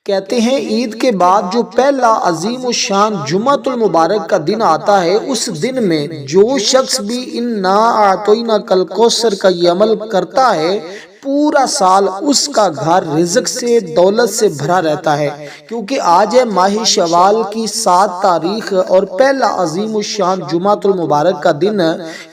کہتے ہیں عید کے بعد جو پہلا عظیم الشان جمعۃ المبارک کا دن آتا ہے، اس دن میں جو شخص بھی انا اعطیناک الکوثر کا یہ عمل کرتا ہے، پورا سال اس کا گھر رزق سے دولت سے بھرا رہتا ہے۔ کیونکہ آج ہے ماہ شوال کی 7 تاریخ اور پہلا عظیم الشان جمعۃ المبارک کا دن،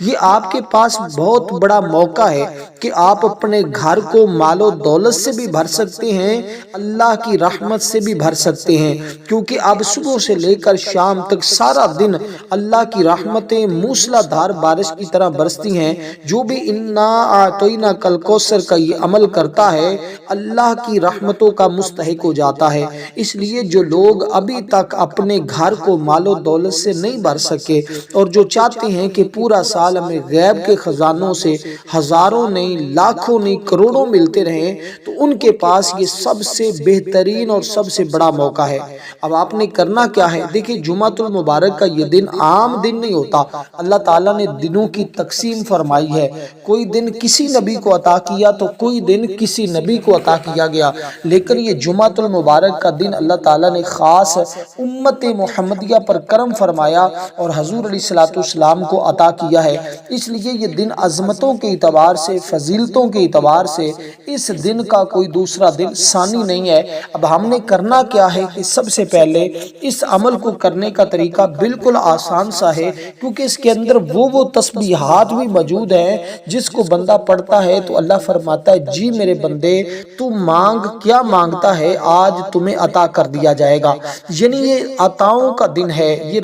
یہ آپ کے پاس بہت بڑا موقع ہے کہ آپ اپنے گھر کو مال و دولت سے بھی بھر سکتے ہیں، اللہ کی رحمت سے بھی بھر سکتے ہیں، کیونکہ اب صبح سے لے کر شام تک سارا دن اللہ کی رحمتیں موسلا دھار بارش کی طرح برستی ہیں۔ جو بھی انا اعطیناک الکوثر کا یہ عمل کرتا ہے، اللہ کی رحمتوں کا مستحق ہو جاتا ہے۔ اس لیے جو لوگ ابھی تک اپنے گھر کو مال و دولت سے نہیں بھر سکے اور جو چاہتے ہیں کہ پورا سال ہمیں غیب کے خزانوں سے ہزاروں نہیں، لاکھوں نہیں، کروڑوں ملتے رہیں، تو ان کے پاس یہ سب سے بہترین اور سب سے بڑا موقع ہے۔ اب آپ نے کرنا کیا ہے؟ دیکھیں، جمعۃ المبارک کا یہ دن عام دن نہیں ہوتا۔ اللہ تعالیٰ نے دنوں کی تقسیم فرمائی ہے۔ کوئی دن کسی نبی کو عطا کیا تو کوئی دن کسی نبی کو عطا کیا گیا، لیکن یہ جمعۃ المبارک کا دن اللہ تعالیٰ نے خاص امت محمدیہ پر کرم فرمایا اور حضور علیہ الصلوۃ والسلام کو عطا کیا ہے۔ اس لیے یہ دن عظمتوں کے اعتبار سے، فضیلتوں کے اعتبار سے اس دن کا کوئی دوسرا دن ثانی نہیں ہے۔ اب ہم نے کرنا کیا ہے کہ سب سے پہلے اس عمل کو کرنے کا طریقہ بالکل آسان سا ہے، کیونکہ اس کے اندر وہ تسبیحات بھی موجود ہیں جس کو بندہ پڑھتا ہے تو اللہ فرماتا ہے، جی میرے بندے تو مانگ، کیا مانگتا ہے آج تمہیں عطا کر دیا جائے گا۔ یعنی یہ عطاؤں کا دن ہے، یہ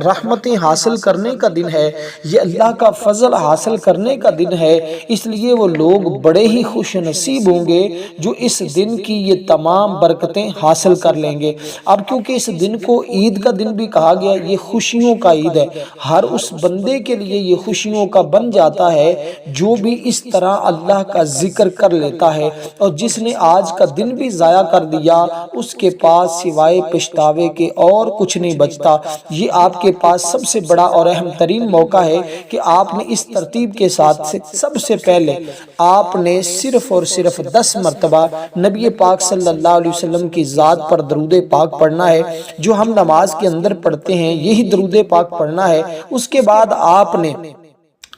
رحمتیں حاصل کرنے کا دن ہے، یہ اللہ کا فضل حاصل کرنے کا دن ہے۔ اس لیے وہ لوگ بڑے ہی خوش نصیب ہوں گے جو اس دن کی یہ تمام برکتیں حاصل کر لیں گے۔ اب کیونکہ اس دن کو عید کا دن بھی کہا گیا، یہ خوشیوں کا عید ہے، ہر اس بندے کے لیے یہ خوشیوں کا بن جاتا ہے جو بھی اس طرح اللہ کا ذکر کر لیتا ہے، اور جس نے آج کا دن بھی ضائع کر دیا اس کے پاس سوائے پچھتاوے کے اور کچھ نہیں بچتا۔ یہ آپ کے پاس سب سے بڑا اور اہم ترین موقع ہے کہ آپ نے اس ترتیب کے ساتھ سب سے پہلے آپ نے صرف اور صرف 10 مرتبہ نبی پاک صلی اللہ علیہ وسلم کی ذات پر درود پاک پڑھنا ہے، جو ہم نماز کے اندر پڑھتے ہیں، یہی درود پاک پڑھنا ہے۔ اس کے بعد آپ نے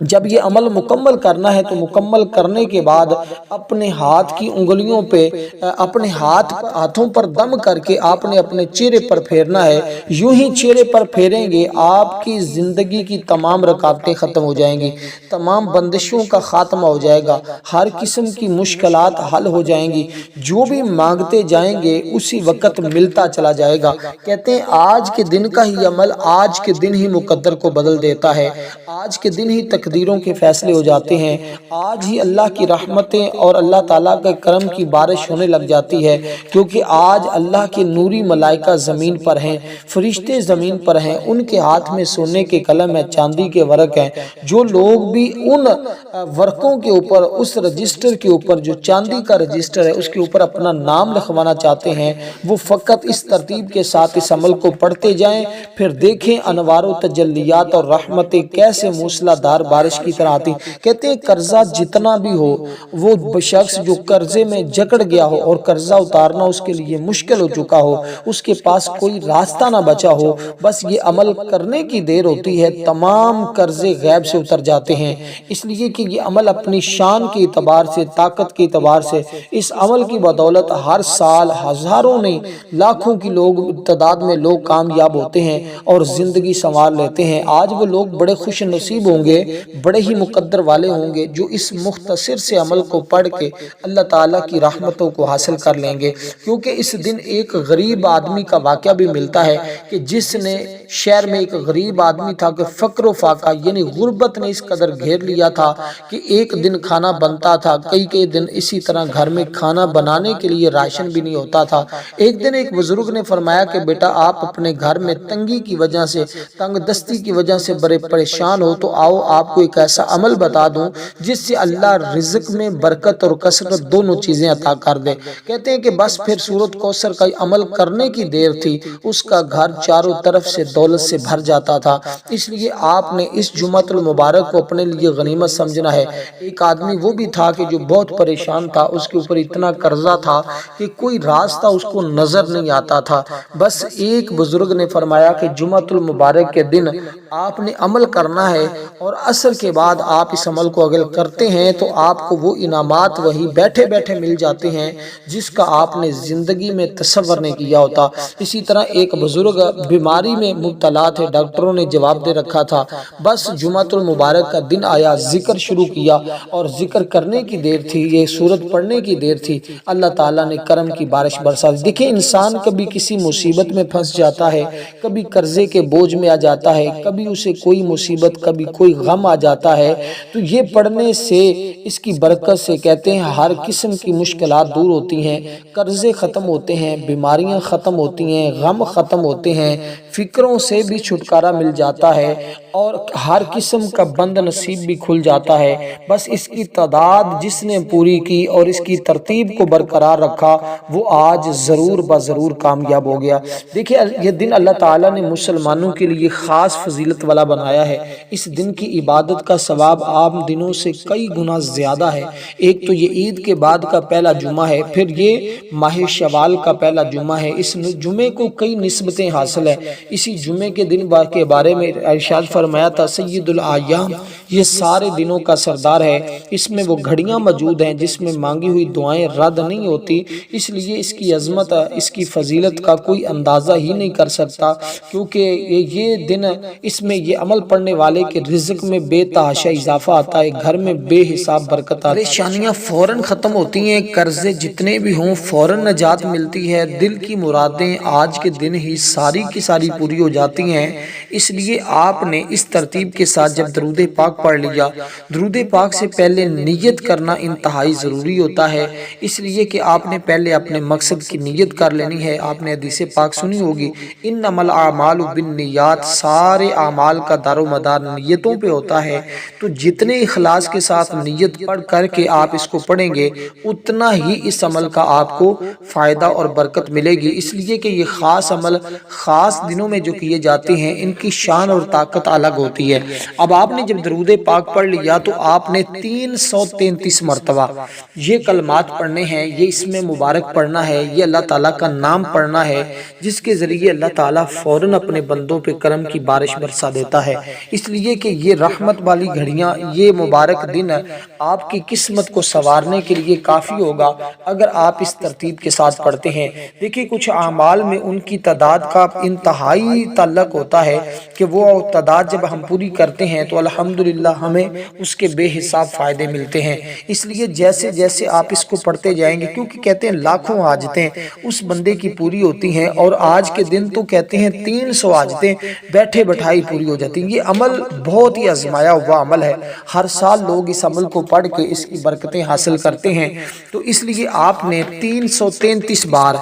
جب یہ عمل مکمل کرنا ہے تو مکمل کرنے کے بعد اپنے ہاتھ کی انگلیوں پہ، اپنے ہاتھوں پر دم کر کے آپ نے اپنے چہرے پر پھیرنا ہے۔ یوں ہی چہرے پر پھیریں گے آپ کی زندگی کی تمام رکاوٹیں ختم ہو جائیں گی، تمام بندشوں کا خاتمہ ہو جائے گا، ہر قسم کی مشکلات حل ہو جائیں گی، جو بھی مانگتے جائیں گے اسی وقت ملتا چلا جائے گا۔ کہتے ہیں آج کے دن کا ہی عمل آج کے دن ہی مقدر کو بدل دیتا ہے، آج کے دن ہی تقدیروں کے فیصلے ہو جاتے ہیں، آج ہی اللہ کی رحمتیں اور اللہ تعالیٰ کے کرم کی بارش ہونے لگ جاتی ہے، کیونکہ آج اللہ کے نوری ملائکہ زمین پر ہیں، فرشتے زمین پر ہیں، ان کے ہاتھ میں سونے کے قلم ہے، چاندی کے ورق ہیں۔ جو لوگ بھی ان ورقوں کے اوپر، اس رجسٹر کے اوپر جو چاندی کا رجسٹر ہے اس کے اوپر اپنا نام لکھوانا چاہتے ہیں، وہ فقط اس ترتیب کے ساتھ اس عمل کو پڑھتے جائیں، پھر دیکھیں انوار و تجلیات اور رحمتیں کیسے موسلا دھار بارش کی طرح آتی۔ کہتے ہیں قرضہ جتنا بھی ہو، وہ شخص جو قرضے میں جکڑ گیا ہو اور قرضہ اتارنا اس کے لیے مشکل ہو چکا ہو، اس کے پاس کوئی راستہ نہ بچا ہو، بس یہ عمل کرنے کی دیر ہوتی ہے، تمام قرضے غیب سے اتر جاتے ہیں۔ اس لیے کہ یہ عمل اپنی شان کے اعتبار سے، طاقت کے اعتبار سے، اس عمل کی بدولت ہر سال ہزاروں نہیں لاکھوں کی تعداد میں لوگ کامیاب ہوتے ہیں اور زندگی سنوار لیتے ہیں۔ آج وہ لوگ بڑے خوش نصیب ہوں گے، بڑے ہی مقدر والے ہوں گے جو اس مختصر سے عمل کو پڑھ کے اللہ تعالیٰ کی رحمتوں کو حاصل کر لیں گے۔ کیونکہ اس دن ایک غریب آدمی کا واقعہ بھی ملتا ہے کہ جس نے شہر میں ایک غریب آدمی تھا کہ فقر و فاقہ یعنی غربت نے اس قدر گھیر لیا تھا کہ ایک دن کھانا بنتا تھا، کئی دن اسی طرح گھر میں کھانا بنانے کے لیے راشن بھی نہیں ہوتا تھا۔ ایک دن ایک بزرگ نے فرمایا کہ بیٹا آپ اپنے گھر میں تنگی کی وجہ سے، تنگ دستی کی وجہ سے بڑے پریشان ہو، تو آؤ آپ کو ایک ایسا عمل بتا دوں جس سے اللہ رزق میں برکت اور کثرت دونوں چیزیں عطا کر دے۔ کہتے ہیں کہ بس پھر سورۃ کوثر کا عمل کرنے کی دیر تھی، اس کا گھر چاروں طرف سے دولت سے بھر جاتا تھا۔ اس لیے آپ نے اس جمعۃ المبارک کو اپنے لیے غنیمت سمجھنا ہے۔ ایک آدمی وہ بھی تھا کہ جو بہت پریشان تھا، اس کے اوپر اتنا قرضہ تھا کہ کوئی راستہ اس کو نظر نہیں آتا تھا۔ بس ایک بزرگ نے فرمایا کہ جمعۃ المبارک کے دن آپ نے عمل کرنا ہے، اور عصر کے بعد آپ اس عمل کو اگر کرتے ہیں تو آپ کو وہ انعامات وہی بیٹھے بیٹھے مل جاتے ہیں جس کا آپ نے زندگی میں تصور نہیں کیا ہوتا۔ اسی طرح ایک بزرگ بیماری میں مبتلا تھے، ڈاکٹروں نے جواب دے رکھا تھا، بس جمعۃ المبارک کا دن آیا، ذکر شروع کیا، اور ذکر کرنے کی دیر تھی، یہ سورت پڑھنے کی دیر تھی، اللہ تعالیٰ نے کرم کی بارش برسا دی۔ دیکھیں انسان کبھی کسی مصیبت میں پھنس جاتا ہے، کبھی قرضے کے بوجھ میں آ جاتا ہے، کبھی اسے کوئی مصیبت، کبھی کوئی غم آ جاتا ہے، تو یہ پڑھنے سے، اس کی برکت سے کہتے ہیں ہر قسم کی مشکلات دور ہوتی ہیں، قرضے ختم ہوتے ہیں، بیماریاں ختم ہوتی ہیں، غم ختم ہوتے ہیں، فکروں سے بھی چھٹکارا مل جاتا ہے، اور ہر قسم کا بند نصیب بھی کھل جاتا ہے۔ بس اس کی تعداد جس نے پوری کی اور اس کی ترتیب کو برقرار رکھا، وہ آج ضرور بضرور کامیاب ہو گیا۔ دیکھیں یہ دن اللہ تعالیٰ نے مسلمانوں کے لیے خاص فضیلت والا بنایا ہے۔ اس دن کی عبادت کا ثواب عام دنوں سے کئی گنا زیادہ ہے۔ ایک تو یہ عید کے بعد کا پہلا جمعہ ہے، پھر یہ ماہ شوال کا پہلا جمعہ ہے۔ اس جمعے کو کئی نسبتیں حاصل ہیں۔ اسی جمعے کے دن کے بارے میں ارشاد فرمایا تھا سید الایام، یہ سارے دنوں کا سردار ہے، اس میں وہ گھڑیاں موجود ہیں جس میں مانگی ہوئی دعائیں رد نہیں ہوتی، اس لیے اس کی عظمت، اس کی فضیلت کا کوئی اندازہ ہی نہیں کر سکتا، کیونکہ یہ دن، اس میں یہ عمل پڑھنے والے کے رزق میں بے تحاشا اضافہ آتا ہے، گھر میں بے حساب برکت آتی ہے، پریشانیاں فوراً ختم ہوتی ہیں، قرضے جتنے بھی ہوں فوراً نجات ملتی ہے، دل کی مرادیں آج کے دن ہی ساری کی ساری پوری ہو جاتی ہیں۔ اس لیے آپ نے اس ترتیب کے ساتھ جب درود پاک پڑھ لیا، درود پاک سے پہلے نیت کرنا انتہائی ضروری ہوتا ہے، اس لیے کہ آپ نے پہلے اپنے مقصد کی نیت کر لینی ہے۔ آپ نے حدیث پاک سنی ہوگی، انما الاعمال بالنیات، سارے اعمال کا دار و مدار نیتوں پہ ہوتا ہے، تو جتنے اخلاص کے ساتھ نیت پڑھ کر کے آپ اس کو پڑھیں گے، اتنا ہی اس عمل کا آپ کو فائدہ اور برکت ملے گی۔ اس لیے کہ یہ خاص عمل خاص دنوں میں جو کیے جاتے ہیں، ان کی شان اور طاقت الگ ہوتی ہے۔ اب آپ نے جب درود پاک پڑھ لیا تو آپ نے 333 مرتبہ یہ کلمات پڑھنے ہیں، یہ اس میں مبارک پڑھنا ہے، یہ اللہ تعالیٰ کا نام پڑھنا ہے، جس کے ذریعے اللہ تعالیٰ فوراً اپنے بندوں پہ کرم کی بارش برسا دیتا ہے۔ اس لیے کہ یہ رحمت والی گھڑیاں، یہ مبارک دن آپ کی قسمت کو سنوارنے کے لیے کافی ہوگا اگر آپ اس ترتیب کے ساتھ پڑھتے ہیں۔ دیکھیں کچھ اعمال میں ان کی تعداد کا انتہائی تعلق ہوتا ہے کہ وہ تعداد جب ہم پوری کرتے ہیں تو الحمدللہ ہمیں اس کے بے حساب فائدے ملتے ہیں۔ اس لیے جیسے جیسے آپ اس کو پڑھتے جائیں گے، کیونکہ کہتے ہیں لاکھوں حاجتیں اس بندے کی پوری ہوتی ہیں، اور آج کے دن تو کہتے ہیں 300 حاجتیں بیٹھے بٹھائی پوری ہو جاتی ہیں۔ یہ عمل بہت ہی آزمایا ہوا عمل ہے، ہر سال لوگ اس عمل کو پڑھ کے اس کی برکتیں حاصل کرتے ہیں، تو اس لیے آپ نے 333 بار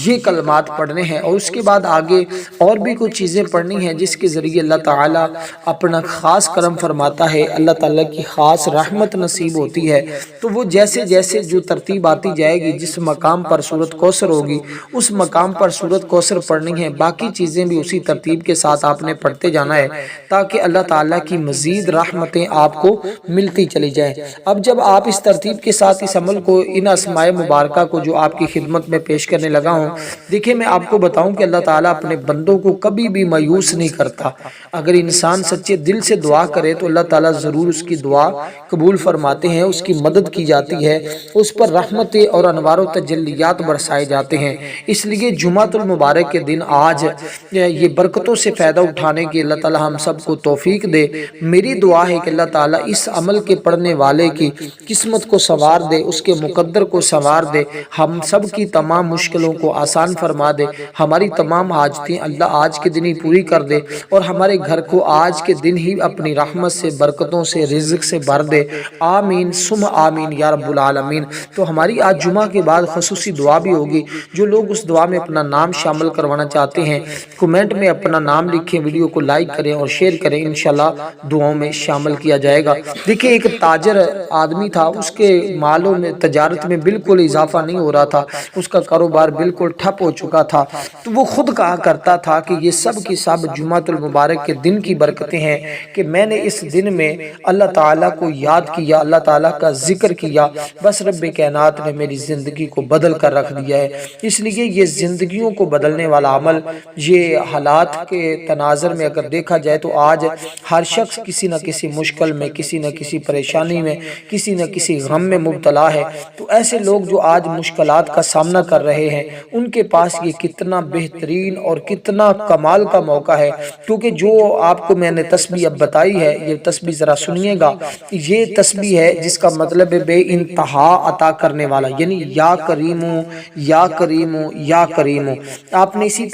یہ کلمات پڑھنے ہیں، اور اس کے بعد آگے اور بھی کچھ چیزیں پڑھنی ہیں جس کے ذریعے اللہ تعالیٰ اپنا خاص کرم فرماتا ہے، اللہ تعالیٰ کی خاص رحمت نصیب ہوتی ہے۔ تو وہ جیسے جیسے جو ترتیب آتی جائے گی، جس مقام پر سورۃ کوثر ہوگی اس مقام پر سورۃ کوثر پڑھنی ہے، باقی چیزیں بھی اسی ترتیب کے ساتھ آپ نے پڑھتے جانا ہے، تاکہ اللہ تعالیٰ کی مزید رحمتیں آپ کو ملتی چلی جائیں۔ اب جب آپ اس ترتیب کے ساتھ اس عمل کو، ان اسماء مبارکہ کو جو آپ کی خدمت میں پیش کرنے لگا ہوں، دیکھیں میں آپ کو بتاؤں کہ اللہ تعالیٰ اپنے بندوں کو کبھی بھی مایوس نہیں کرتا۔ اگر انسان سچے دل سے دعا کرے تو اللہ تعالیٰ ضرور اس کی دعا قبول فرماتے ہیں، اس کی مدد کی جاتی ہے، اس پر رحمتیں اور انوار و تجلیات برسائے جاتے ہیں۔ اس لیے جمعۃ المبارک کے دن آج یہ برکتوں سے فائدہ اٹھانے کی اللہ تعالیٰ ہم سب کو توفیق دے۔ میری دعا ہے کہ اللہ تعالیٰ اس عمل کے پڑھنے والے کی قسمت کو سنوار دے، اس کے مقدر کو سنوار دے، ہم سب کی تمام مشکلوں کو آسان فرما دے، ہماری تمام حاجتیں اللہ آج کے دن ہی پوری کر دے، اور ہمارے گھر کو آج کے دن ہی اپنی رحمت سے، برکتوں سے، رزق سے بھر دے۔ آمین ثم آمین یا رب العالمین۔ تو ہماری آج جمعہ کے بعد خصوصی دعا بھی ہوگی، جو لوگ اس دعا میں اپنا نام شامل کروانا چاہتے ہیں کمنٹ میں اپنا نام لکھیں، ویڈیو کو لائک کریں اور شیئر کریں، انشاءاللہ دعاؤں میں شامل کیا جائے گا۔ دیکھیں ایک تاجر آدمی تھا، اس کے مالوں میں، تجارت میں بالکل اضافہ نہیں ہو رہا تھا، اس کا کاروبار بالکل ٹھپ ہو چکا تھا۔ تو وہ خود کہا کرتا تھا کہ یہ سب کی سب جمعۃ المبارک کے دن کی برکتیں ہیں کہ میں نے اس دن میں اللہ تعالیٰ کو یاد کیا، اللہ تعالیٰ کا ذکر کیا، بس رب کائنات نے میری زندگی کو بدل کر رکھ دیا ہے۔ اس لیے یہ زندگیوں کو بدلنے والا عمل، یہ حالات کے تناظر میں اگر دیکھا جائے تو آج ہر شخص کسی نہ کسی مشکل میں، کسی نہ کسی پریشانی میں، کسی نہ کسی غم میں مبتلا ہے۔ تو ایسے لوگ جو آج مشکلات کا سامنا کر رہے ہیں، ان کے پاس یہ کتنا بہترین اور کتنا کمال کا موقع ہے، کیونکہ جو آپ کو میں نے تسبیح اب بتائی ہے، یہ تسبیح ذرا سنیے گا۔ یہ تسبیح ہے جس کا مطلب ہے بے انتہا عطا کرنے والا، یعنی یا کریمو یا کریمو یا کریمو۔ آپ نے اسی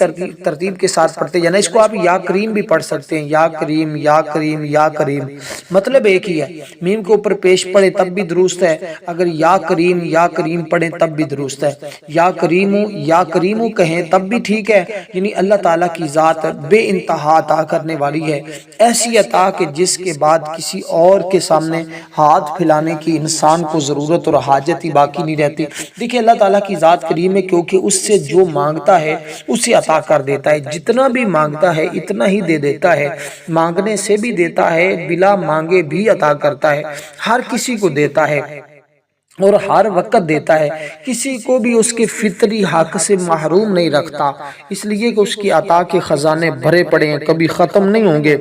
ترتیب کے ساتھ پڑھتے جانا، اس کو آپ یا کریم بھی پڑھ سکتے ہیں، یا کریم یا کریم یا کریم، مطلب ایک ہی ہے۔ میم کے اوپر پیش پڑھے تب بھی درست ہے، اگر یا کریم پڑھیں تب بھی درست ہے، یا کریمو کہیں تب بھی ٹھیک ہے، یعنی اللہ تعالیٰ کی ذات بے انتہا عطا کرنے والی ہے، ایسی عطا کہ جس کے بعد کسی اور کے سامنے ہاتھ پھیلانے کی انسان کو ضرورت اور حاجت ہی باقی نہیں رہتی۔ دیکھیں اللہ تعالیٰ کی ذات کریم ہے، کیونکہ اس سے جو مانگتا ہے اسے عطا کر دیتا ہے، جتنا بھی مانگتا ہے اتنا ہی دے دیتا ہے، مانگنے سے بھی دیتا ہے، بلا مانگے بھی عطا کرتا ہے، ہر کسی کو دیتا ہے اور ہر وقت دیتا ہے، کسی کو بھی اس کے فطری حق سے محروم نہیں رکھتا، اس لیے کہ اس کی عطا کے خزانے بھرے پڑے ہیں، کبھی ختم نہیں ہوں گے۔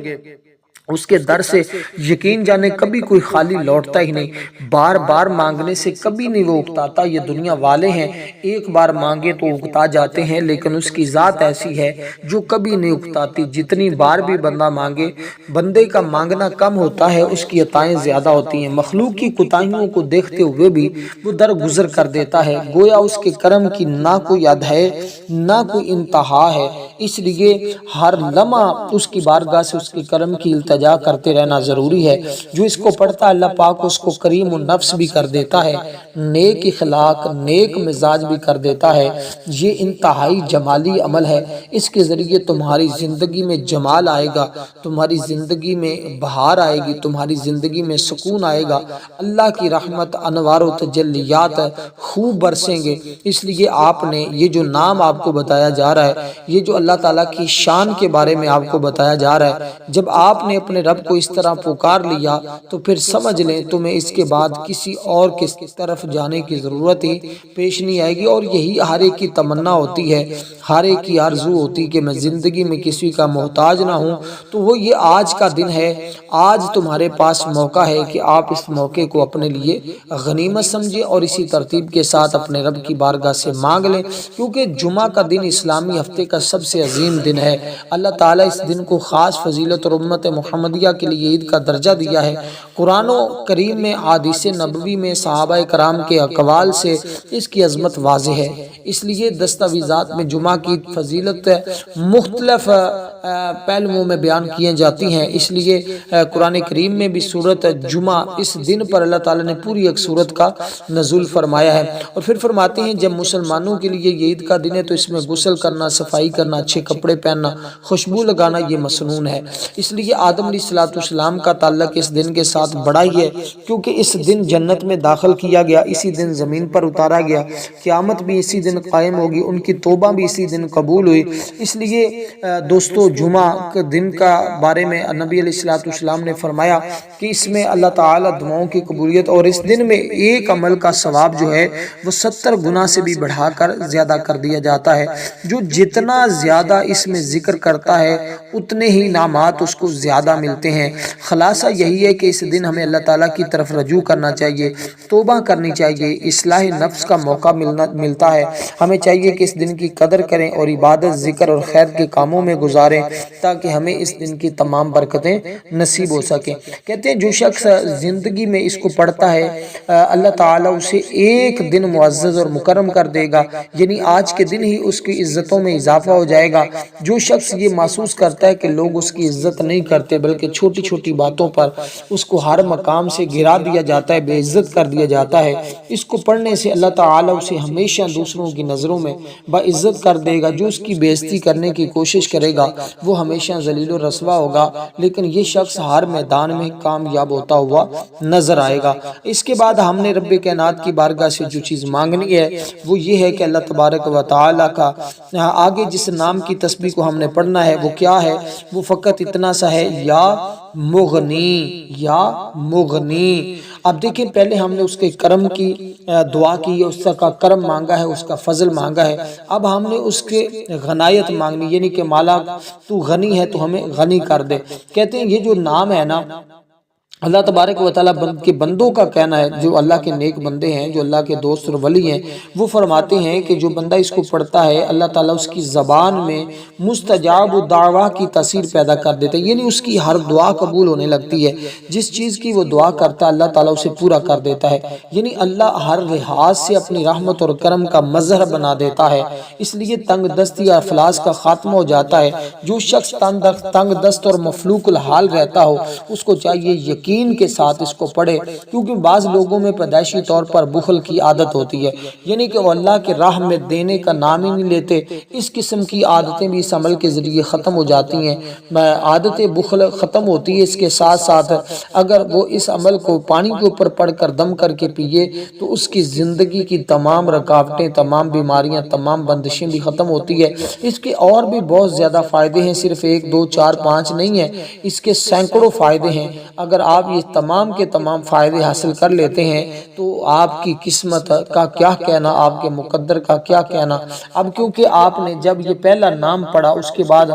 اس کے در سے یقین جانے کبھی کوئی خالی لوٹتا ہی نہیں، بار بار مانگنے سے کبھی نہیں وہ اکتاتا۔ یہ دنیا والے ہیں، ایک بار مانگے تو اکتا جاتے ہیں، لیکن اس کی ذات ایسی ہے جو کبھی نہیں اکتاتی، جتنی بار بھی بندہ مانگے، بندے کا مانگنا کم ہوتا ہے، اس کی عطائیں زیادہ ہوتی ہیں۔ مخلوق کی کوتاہیوں کو دیکھتے ہوئے بھی وہ درگزر کر دیتا ہے، گویا اس کے کرم کی نہ کوئی حد ہے نہ کوئی انتہا ہے، اس لیے ہر لمحہ اس کی بارگاہ سے اس کے کرم کی التجا کرتے رہنا ضروری ہے۔ جو اس کو پڑھتا ہے اللہ پاک اس کو کریم النفس بھی کر دیتا ہے، نیک اخلاق، نیک مزاج بھی کر دیتا ہے۔ یہ انتہائی جمالی عمل ہے، اس کے ذریعے تمہاری زندگی میں جمال آئے گا، تمہاری زندگی میں بہار آئے گی، تمہاری زندگی میں سکون آئے گا، اللہ کی رحمت، انوار و تجلیات خوب برسیں گے۔ اس لیے آپ نے یہ جو نام آپ کو بتایا جا رہا ہے، یہ جو اللہ تعالیٰ کی شان کے بارے میں آپ کو بتایا جا رہا ہے، جب آپ نے اپنے رب کو اس طرح پکار لیا تو پھر سمجھ لیں تمہیں اس کے بعد کسی اور کی طرف جانے کی ضرورت ہی پیش نہیں آئے گی۔ اور یہی ہر ایک کی تمنا ہوتی ہے، ہر ایک کی آرزو ہوتی کہ میں زندگی میں کسی کا محتاج نہ ہوں۔ تو وہ یہ آج کا دن ہے، آج تمہارے پاس موقع ہے کہ آپ اس موقع کو اپنے لیے غنیمت سمجھیں اور اسی ترتیب کے ساتھ اپنے رب کی بارگاہ سے مانگ لیں، کیونکہ جمعہ کا دن اسلامی ہفتے کا سب سے عظیم دن ہے۔ اللہ تعالیٰ اس دن کو خاص فضیلت اور امت محمدیہ کے لیے عید کا درجہ دیا ہے۔ قرآن و کریم میں، احادیث نبوی میں، صحابہ کرام کے اقوال سے اس کی عظمت واضح ہے۔ اس لیے دستاویزات میں جمعہ کی فضیلت مختلف پہلوؤں میں بیان کیے جاتی ہیں، اس لیے قرآن کریم میں بھی سورۃ جمعہ اس دن پر اللہ تعالیٰ نے پوری ایک سورت کا نزول فرمایا ہے۔ اور پھر فرماتے ہیں جب مسلمانوں کے لیے یہ عید کا دن ہے تو اس میں غسل کرنا، صفائی کرنا، اچھے کپڑے پہننا، خوشبو لگانا یہ مسنون ہے۔ اس لیے آدم علیہ السلام کا تعلق اس دن کے ساتھ بڑا ہی ہے، کیونکہ اس دن جنت میں داخل کیا گیا، اسی دن زمین پر اتارا گیا، قیامت بھی اسی دن قائم ہوگی، ان کی توبہ بھی اسی دن قبول ہوئی۔ اس لیے دوستو جمعہ کے دن کا بارے میں نبی علیہ السلام نے فرمایا کہ اس میں اللہ تعالیٰ دعاؤں کی قبولیت، اور اس دن میں ایک عمل کا ثواب جو ہے وہ 70 گنا سے بھی بڑھا کر زیادہ کر دیا جاتا ہے۔ جو جتنا زیادہ اس میں ذکر کرتا ہے اتنے ہی انعامات اس کو زیادہ ملتے ہیں۔ خلاصہ یہی ہے کہ اس دن ہمیں اللہ تعالیٰ کی طرف رجوع کرنا چاہیے، توبہ کرنی چاہیے، اصلاح نفس کا موقع ملتا ہے۔ ہمیں چاہیے کہ اس دن کی قدر کریں اور عبادت، ذکر اور خیر کے کاموں میں گزاریں تاکہ ہمیں اس دن کی تمام برکتیں نصیب ہو سکیں۔ کہتے ہیں جو شخص زندگی میں اس کو پڑھتا ہے اللہ تعالیٰ اسے ایک دن معزز اور مکرم کر دے گا، یعنی آج کے دن ہی اس کی عزتوں میں اضافہ ہو جائے گا۔ جو شخص یہ محسوس کرتا کرتا ہے کہ لوگ اس کی عزت نہیں کرتے، بلکہ چھوٹی چھوٹی باتوں پر اس کو ہر مقام سے گرا دیا جاتا ہے، بے عزت کر دیا جاتا ہے۔ اس کو پڑھنے سے اللہ تعالیٰ اسے ہمیشہ دوسروں کی نظروں میں باعزت کر دے گا۔ جو اس کی بے عزتی کرنے کی کوشش کرے گا وہ ہمیشہ ذلیل و رسوا ہوگا، لیکن یہ شخص ہر میدان میں کامیاب ہوتا ہوا نظر آئے گا۔ اس کے بعد ہم نے رب کائنات کی بارگاہ سے جو چیز مانگنی ہے وہ یہ ہے کہ اللہ تبارک و تعالیٰ کا آگے جس نام کی تسبیح کو ہم نے پڑھنا ہے وہ کیا ہے؟ وہ فقط اتنا سا ہے، یا مغنی، یا مغنی۔ اب دیکھیں پہلے ہم نے اس کے کرم کی دعا کی، اس کا کرم مانگا ہے، اس کا فضل مانگا ہے۔ اب ہم نے اس کے غنایت مانگنی، یعنی کہ مالا تو غنی ہے تو ہمیں غنی کر دے۔ کہتے ہیں یہ جو نام ہے نا، اللہ تبارک و تعالیٰ کے بندوں کا کہنا ہے، جو اللہ کے نیک بندے ہیں، جو اللہ کے دوست اور ولی ہیں، وہ فرماتے ہیں کہ جو بندہ اس کو پڑھتا ہے اللہ تعالیٰ اس کی زبان میں مستجاب الدعوہ کی تاثیر پیدا کر دیتا ہے، یعنی اس کی ہر دعا قبول ہونے لگتی ہے۔ جس چیز کی وہ دعا کرتا ہے اللہ تعالیٰ اسے پورا کر دیتا ہے، یعنی اللہ ہر لحاظ سے اپنی رحمت اور کرم کا مظہر بنا دیتا ہے۔ اس لیے تنگ دستی یا افلاس کا خاتمہ ہو جاتا ہے۔ جو شخص تنگ دست اور مفلوق الحال رہتا ہو اس کو چاہیے یقین کے ساتھ اس کو پڑھے، کیونکہ بعض لوگوں میں پیدائشی طور پر بخل کی عادت ہوتی ہے، یعنی کہ وہ اللہ کے راہ میں دینے کا نام ہی نہیں لیتے۔ اس قسم کی عادتیں بھی اس عمل کے ذریعے ختم ہو جاتی ہیں۔ عادت بخل ختم ہوتی ہے، اس کے ساتھ ساتھ اگر وہ اس عمل کو پانی کے اوپر پڑھ کر دم کر کے پیے تو اس کی زندگی کی تمام رکاوٹیں، تمام بیماریاں، تمام بندشیں بھی ختم ہوتی ہے۔ اس کے اور بھی بہت زیادہ فائدے ہیں، صرف 1 2 4 5 نہیں ہیں، اس کے سینکڑوں فائدے ہیں۔ اگر آپ یہ تمام کے تمام فائدے حاصل کر لیتے ہیں تو آپ کی قسمت کا کیا کہنا، آپ کے مقدر کا کیا کہنا۔ اب کیونکہ آپ نے جب یہ پہلا نام پڑھا اس کے بعد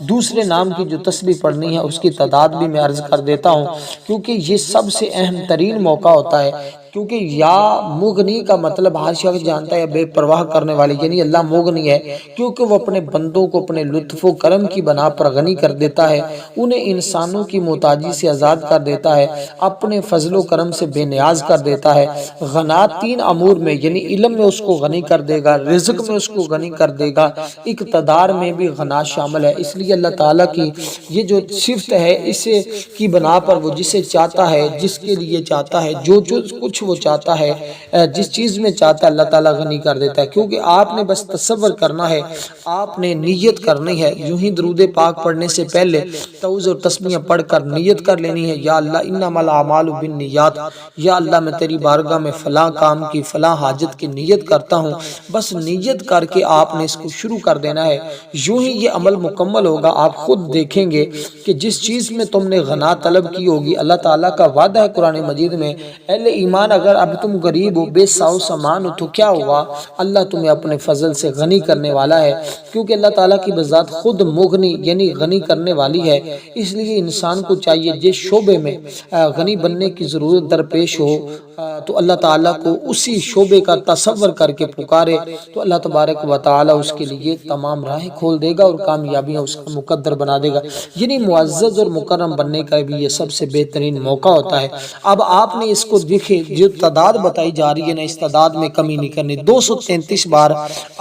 دوسرے نام کی جو تسبیح پڑھنی ہے اس کی تعداد بھی میں عرض کر دیتا ہوں، کیونکہ یہ سب سے اہم ترین موقع ہوتا ہے۔ کیونکہ یا مغنی کا مطلب ہر شخص جانتا ہے بے پرواہ کرنے والی، یعنی اللہ مغنی ہے کیونکہ وہ اپنے بندوں کو اپنے لطف و کرم کی بنا پر غنی کر دیتا ہے، انہیں انسانوں کی محتاجی سے آزاد کر دیتا ہے، اپنے فضل و کرم سے بے نیاز کر دیتا ہے۔ غنا 3 امور میں، یعنی علم میں اس کو غنی کر دے گا، رزق میں اس کو غنی کر دے گا، اقتدار میں بھی غنا شامل ہے۔ اس لیے اللہ تعالیٰ کی یہ جو صفت ہے اسے کی بنا پر وہ جسے چاہتا ہے، جس کے لیے چاہتا ہے، جو کچھ وہ چاہتا ہے، جس چیز میں چاہتا ہے اللہ تعالیٰ غنی کر دیتا ہے۔ کیونکہ آپ نے بس تصور کرنا ہے، آپ نے نیت کرنی ہے، یوں ہی درود پاک پڑھنے سے پہلے تعوذ اور تسبیح پڑھ کر نیت کر لینی ہے، یا اللہ انما الاعمال بالنیات، یا اللہ میں تیری بارگاہ میں فلاں کام کی فلاں حاجت کی نیت کرتا ہوں۔ بس نیت کر کے آپ نے اس کو شروع کر دینا ہے، یوں ہی یہ عمل مکمل ہوگا۔ آپ خود دیکھیں گے کہ جس چیز میں تم نے غنا طلب کی ہوگی، اللہ تعالیٰ کا وعدہ ہے قرآن مجید میں، اہل ایمان اگر اب تم غریب ہو، بے ساؤ سامان ہو تو کیا ہوا، اللہ تمہیں اپنے فضل سے غنی کرنے والا ہے، کیونکہ اللہ تعالیٰ کی بذات خود مغنی یعنی غنی کرنے والی ہے۔ اس لیے انسان کو چاہیے جس شعبے میں غنی بننے کی ضرورت درپیش ہو تو اللہ تعالیٰ کو اسی شعبے کا تصور کر کے پکارے تو اللہ تبارک و تعالیٰ اس کے لیے تمام راہیں کھول دے گا اور کامیابیاں اس کا مقدر بنا دے گا۔ یعنی معزز اور مکرم بننے کا بھی یہ سب سے بہترین موقع ہوتا ہے۔ اب آپ نے اس کو دیکھے جو تعداد بتائی جا رہی ہے نا، اس تعداد میں کمی نہیں کرنی، 233 بار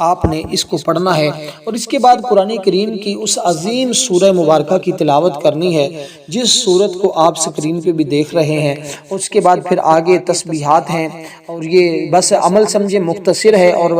آپ نے اس کو پڑھنا ہے، اور اس کے بعد قرآن کریم کی اس عظیم سورہ مبارکہ کی تلاوت کرنی ہے جس سورت کو آپ سکرین پہ بھی دیکھ رہے ہیں۔ اس کے بعد پھر آگے تسبیحات ہیں، اور یہ بس عمل سمجھے مختصر ہے اور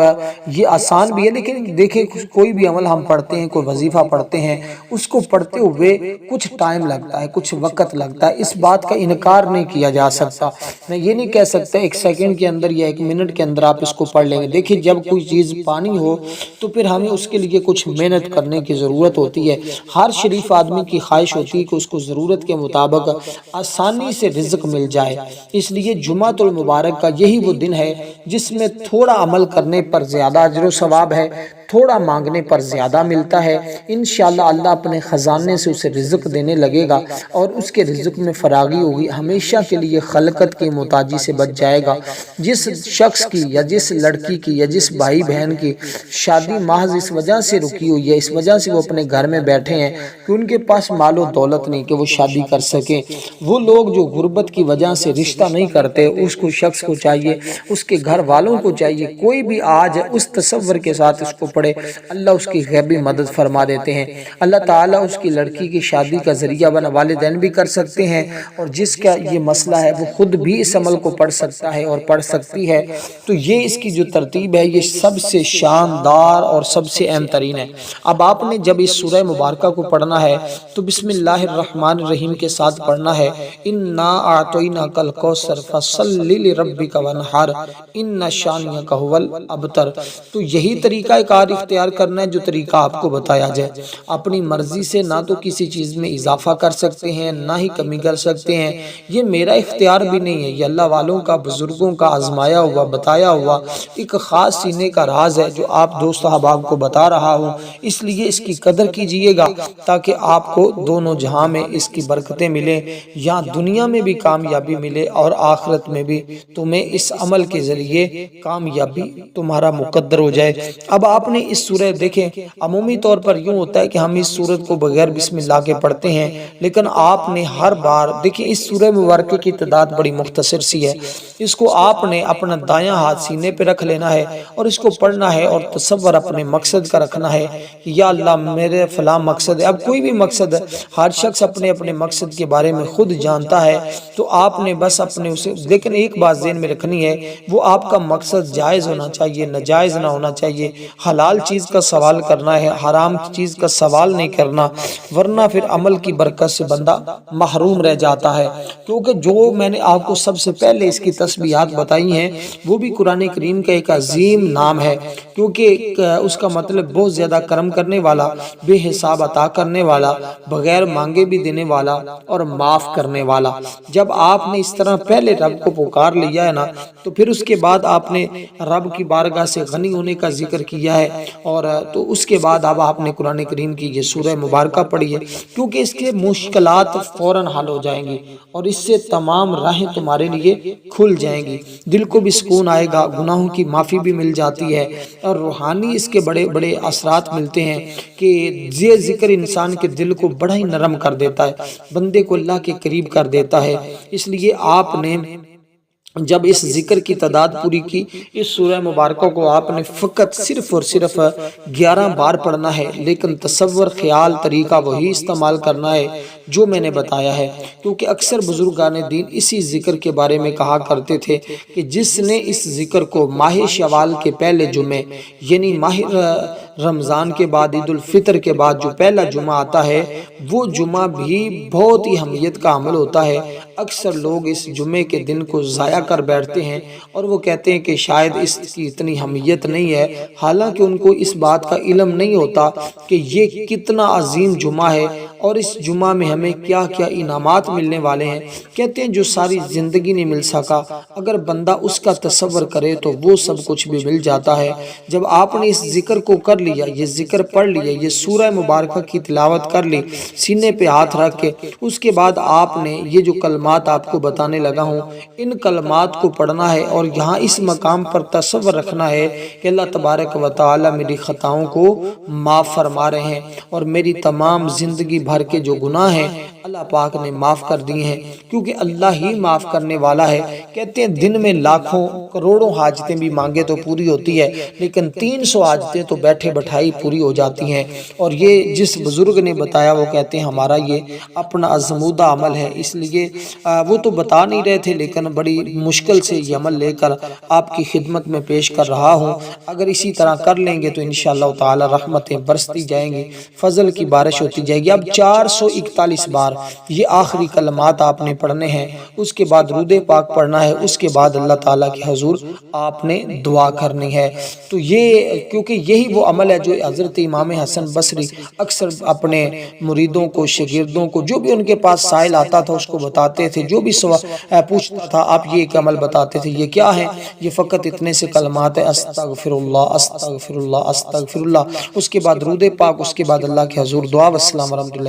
یہ آسان بھی ہے، لیکن دیکھیں کوئی بھی عمل ہم پڑھتے ہیں، کوئی وظیفہ پڑھتے ہیں، اس کو پڑھتے ہوئے کچھ ٹائم لگتا ہے، کچھ وقت لگتا ہے، اس بات کا انکار نہیں کیا جا سکتا۔ میں یہ نہیں کہہ سکتا 1 سیکنڈ کے اندر یا 1 منٹ کے اندر آپ اس کو پڑھ لیں گے۔ دیکھیں جب کوئی چیز پانی ہو تو پھر ہمیں اس کے لیے کچھ محنت کرنے کی ضرورت ہوتی ہے۔ ہر شریف آدمی کی خواہش ہوتی ہے کہ اس کو ضرورت کے مطابق آسانی سے رزق مل جائے، اس لیے جمعۃ المبارک کا یہی وہ دن ہے جس میں تھوڑا عمل کرنے پر زیادہ اجر و ثواب ہے، تھوڑا مانگنے پر زیادہ ملتا ہے۔ انشاءاللہ اللہ اپنے خزانے سے اسے رزق دینے لگے گا اور اس کے رزق میں فراغی ہوگی، ہمیشہ کے لیے خلقت کی محتاجی سے بچ جائے گا۔ جس شخص کی یا جس لڑکی کی یا جس بھائی بہن کی شادی محض اس وجہ سے رکی ہوئی ہے، اس وجہ سے وہ اپنے گھر میں بیٹھے ہیں کہ ان کے پاس مال و دولت نہیں کہ وہ شادی کر سکیں، وہ لوگ جو غربت کی وجہ سے رشتہ نہیں کرتے، اس کو شخص کو چاہیے، اس کے گھر والوں کو چاہیے، کوئی بھی آج اس تصور کے ساتھ اس کو پڑے، اللہ اس کی غیبی مدد فرما دیتے ہیں۔ اللہ تعالیٰ اس کی لڑکی کی شادی کا ذریعہ بنا، والدین بھی کر سکتے ہیں، اور جس کا یہ مسئلہ ہے وہ خود بھی اس عمل کو پڑھ سکتا ہے اور پڑھ سکتی ہے۔ تو یہ اس کی جو ترتیب ہے یہ سب سے شاندار اور سب سے اہم ترین ہے۔ اب آپ نے جب اس سورہ مبارکہ کو پڑھنا ہے تو بسم اللہ الرحمن الرحیم کے ساتھ پڑھنا ہے، انا اعطیناک الکوثر فصل لربک وانحر ان شانئک ھو الابتر۔ تو یہی طریقہ کار اختیار کرنا ہے جو طریقہ آپ کو بتایا جائے۔ اپنی مرضی سے نہ تو کسی چیز میں اضافہ کر سکتے ہیں نہ ہی کمی کر سکتے ہیں، یہ میرا اختیار بھی نہیں ہے، یہ اللہ والوں کا، بزرگوں کا آزمایا ہوا، بتایا ہوا ایک خاص سینے کا راز ہے جو آپ دوست احباب کو بتا رہا ہوں۔ اس لیے اس کی قدر کیجئے گا تاکہ آپ کو دونوں جہاں میں اس کی برکتیں ملیں، یا دنیا میں بھی کامیابی ملے اور آخرت میں بھی تمہیں اس عمل کے ذریعے کامیابی تمہارا مقدر ہو جائے۔ اب آپ نے اس سورہ دیکھیں، عمومی طور پر یوں ہوتا ہے کہ ہم اس سورت کو بغیر بسم اللہ کے پڑھتے ہیں، لیکن آپ نے ہر بار دیکھیں اس سورہ مبارکہ کی تعداد بڑی مختصر سی ہے، اس کو آپ نے اپنا دایاں ہاتھ سینے پہ رکھ لینا ہے اور اس کو پڑھنا ہے، اور تصور اپنے مقصد کا رکھنا ہے کہ یا اللہ میرے فلاں مقصد ہے۔ اب کوئی بھی مقصد ہے، ہر شخص اپنے اپنے مقصد کے بارے میں خود جانتا ہے، تو آپ نے بس اپنے اسے، لیکن ایک بات ذہن میں رکھنی ہے، وہ آپ کا مقصد جائز ہونا چاہیے، ناجائز نہ ہونا چاہیے۔ حلال چیز کا سوال کرنا ہے، حرام چیز کا سوال نہیں کرنا، ورنہ پھر عمل کی برکت سے بندہ محروم رہ جاتا ہے۔ کیونکہ جو میں نے آپ کو سب سے پہلے اس کی تسبیحات بتائی ہیں وہ بھی قرآن کریم کا ایک عظیم نام ہے، کیونکہ اس کا مطلب بہت زیادہ کرم کرنے والا، بے حساب عطا کرنے والا، بغیر مانگے بھی دینے والا اور معاف کرنے والا۔ جب آپ نے اس طرح پہلے رب کو پکار لیا ہے نا، تو پھر اس کے بعد آپ نے رب کی بارگاہ سے غنی ہونے کا ذکر کیا ہے، اور تو اس کے بعد اب آپ نے قرآن کریم کی یہ سورہ مبارکہ پڑھی ہے، کیونکہ اس کے مشکلات فوراً حل ہو جائیں گی اور اس سے تمام راہیں تمہارے لیے کھل جائیں گی، دل کو بھی سکون آئے گا، گناہوں کی معافی بھی مل جاتی ہے، اور روحانی اس کے بڑے بڑے اثرات ملتے ہیں کہ یہ ذکر انسان کے دل کو بڑا ہی نرم کر دیتا ہے، بندے کو اللہ کے قریب کر دیتا ہے۔ اس لیے آپ نے جب اس ذکر کی تعداد پوری کی، اس سورہ مبارکہ کو آپ نے فقط صرف اور صرف 11 بار پڑھنا ہے، لیکن تصور، خیال، طریقہ وہی استعمال کرنا ہے جو میں نے بتایا ہے، کیونکہ اکثر بزرگان دین اسی ذکر کے بارے میں کہا کرتے تھے کہ جس نے اس ذکر کو ماہ شوال کے پہلے جمعے، یعنی ماہ رمضان کے بعد، عید الفطر کے بعد جو پہلا جمعہ آتا ہے، وہ جمعہ بھی بہت ہی اہمیت کا عمل ہوتا ہے۔ اکثر لوگ اس جمعے کے دن کو ضائع کر بیٹھتے ہیں اور وہ کہتے ہیں کہ شاید اس کی اتنی اہمیت نہیں ہے، حالانکہ ان کو اس بات کا علم نہیں ہوتا کہ یہ کتنا عظیم جمعہ ہے اور اس جمعہ میں ہمیں کیا کیا انعامات ملنے والے ہیں۔ کہتے ہیں جو ساری زندگی نہیں مل سکا، اگر بندہ اس کا تصور کرے تو وہ سب کچھ بھی مل جاتا ہے۔ جب آپ نے اس ذکر کو کر لیا، یہ ذکر پڑھ لیا، یہ سورہ مبارکہ کی تلاوت کر لی، سینے پہ ہاتھ رکھ کے، اس کے بعد آپ نے یہ جو کلمات آپ کو بتانے لگا ہوں، ان کلمات کو پڑھنا ہے، اور یہاں اس مقام پر تصور رکھنا ہے کہ اللہ تبارک و تعالی میری خطاؤں کو معاف فرما رہے ہیں، اور میری تمام زندگی بھر کے جو گناہ ہیں اللہ پاک نے معاف کر دیے ہیں، کیونکہ اللہ ہی معاف کرنے والا ہے۔ کہتے ہیں دن میں لاکھوں کروڑوں حاجتیں بھی مانگے تو پوری ہوتی ہے، لیکن 300 حاجتیں تو بیٹھے بٹھائی پوری ہو جاتی ہیں، اور یہ جس بزرگ نے بتایا وہ کہتے ہیں ہمارا یہ اپنا آزمودہ عمل ہے، اس لیے وہ تو بتا نہیں رہے تھے، لیکن بڑی مشکل سے یہ عمل لے کر آپ کی خدمت میں پیش کر رہا ہوں۔ اگر اسی طرح کر لیں گے تو انشاءاللہ تعالی رحمتیں برستی جائیں گی، فضل کی بارش ہوتی جائے گی۔ اب 441 بار یہ آخری کلمات آپ نے پڑھنے ہیں، اس کے بعد درود پاک پڑھنا ہے، اس کے بعد اللہ تعالیٰ کے حضور آپ نے دعا کرنی ہے۔ تو یہ کیونکہ یہی وہ عمل ہے جو حضرت امام حسن بصری اکثر اپنے مریدوں کو، شاگردوں کو، جو بھی ان کے پاس سائل آتا تھا اس کو بتاتے تھے، جو بھی سوال پوچھتا تھا آپ یہ ایک عمل بتاتے تھے، یہ کیا ہے؟ یہ فقط اتنے سے کلمات ہے، استغفر اللہ استغفر اللہ استغفر اللہ، اس کے بعد درود پاک، اس کے بعد اللہ کے حضور دعا۔ والسلام ورحمۃ اللہ۔